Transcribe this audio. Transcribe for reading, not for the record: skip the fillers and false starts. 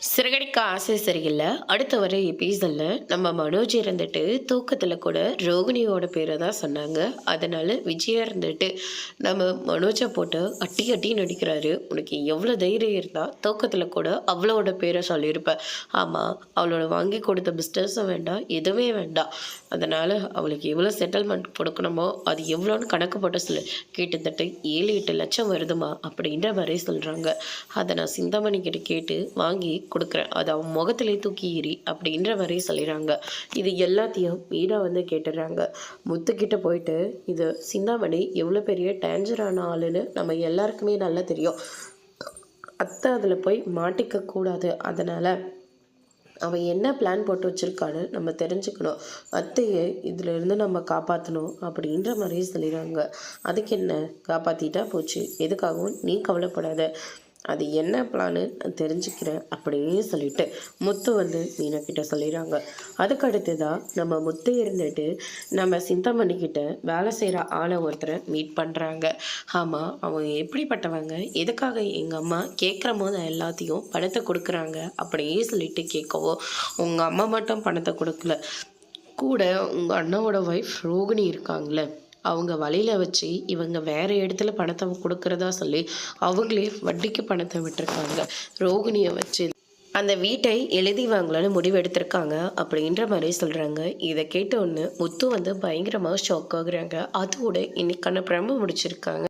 சிறகடிக்க ஆசை சரியில்ல. அடுத்த வர எபிசோட்ல நம்ம மனோஜ் இருந்துட்டு தூக்கத்துல கூட ரோகிணியோட பேரை தான் சொன்னாங்க. அதனால விஜயா இருந்துட்டு நம்ம மனோஜை போட்டு அட்டி அட்டி நடிக்கிறாரு. உனக்கு எவ்வளோ தைரியம் இருந்தா தூக்கத்துல கூட அவளோட பேரை சொல்லியிருப்ப. ஆமா, அவளோட வாங்கி கொடுத்த பிஸ்னஸும் வேண்டாம், எதுவுமே வேண்டாம். அதனால அவளுக்கு எவ்வளோ செட்டில்மெண்ட் கொடுக்கணுமோ அது எவ்வளோன்னு கணக்கு போட்டு சொல்லு. கிட்டத்தட்ட 7-8 லட்சம் வருதுமா அப்படின்ற மாதிரி சொல்றாங்க. அதை நான் சிந்தாமணி கிட்ட கேட்டு வாங்கி கொடுக்குறேன். அது அவன் முகத்திலே தூக்கி எறி அப்படின்ற மாதிரி சொல்லிடுறாங்க. இது எல்லாத்தையும் மீரா வந்து கேட்டுடுறாங்க. முத்துக்கிட்ட போயிட்டு இது சிந்தாமணி எவ்வளோ பெரிய டேஞ்சரான ஆளுன்னு நம்ம எல்லாருக்குமே நல்லா தெரியும். அத்தை அதில் போய் மாட்டிக்க கூடாது. அதனால் அவன் என்ன பிளான் போட்டு வச்சுருக்கான்னு நம்ம தெரிஞ்சுக்கணும். அத்தையை இதிலேருந்து நம்ம காப்பாற்றணும் அப்படின்ற மாதிரி சொல்லிடுறாங்க. அதுக்கு என்ன, காப்பாற்றிட்டா போச்சு, எதுக்காகவும் நீ கவலைப்படாத, அது என்ன பிளான்னு நான் தெரிஞ்சுக்கிறேன் அப்படின்னு சொல்லிட்டு முத்து வந்து மீனாக்கிட்ட சொல்லிடுறாங்க. அதுக்கு அடுத்து தான் நம்ம முத்து இருந்துட்டு நம்ம சிந்தாமணிக்கிட்ட வேலை செய்கிற ஆளை ஒருத்தரை மீட் பண்ணுறாங்க. ஆமாம், அவங்க எப்படிப்பட்டவங்க, எதுக்காக எங்கள் அம்மா கேட்குற போது எல்லாத்தையும் பணத்தை கொடுக்குறாங்க அப்படின்னு சொல்லிட்டு கேட்கவும், உங்கள் அம்மா மட்டும் பணத்தை கொடுக்கல, கூட உங்கள் அண்ணாவோட ஒய்ஃப் ரோகிணி இருக்காங்களே, அவங்க வழியில் வச்சு இவங்க வேறு இடத்துல பணத்தை கொடுக்குறதா சொல்லி அவங்களே வட்டிக்கு பணத்தை விட்டுருக்காங்க. ரோகிணியை வச்சு அந்த வீட்டை எழுதி வாங்கலான்னு முடிவு எடுத்திருக்காங்க அப்படின்ற மாதிரி சொல்கிறாங்க. இதை கேட்ட ஒன்று முத்து வந்து பயங்கரமாக ஷாக் ஆகுறாங்க. அதோட இன்னைக்கான பிரம முடிச்சிருக்காங்க.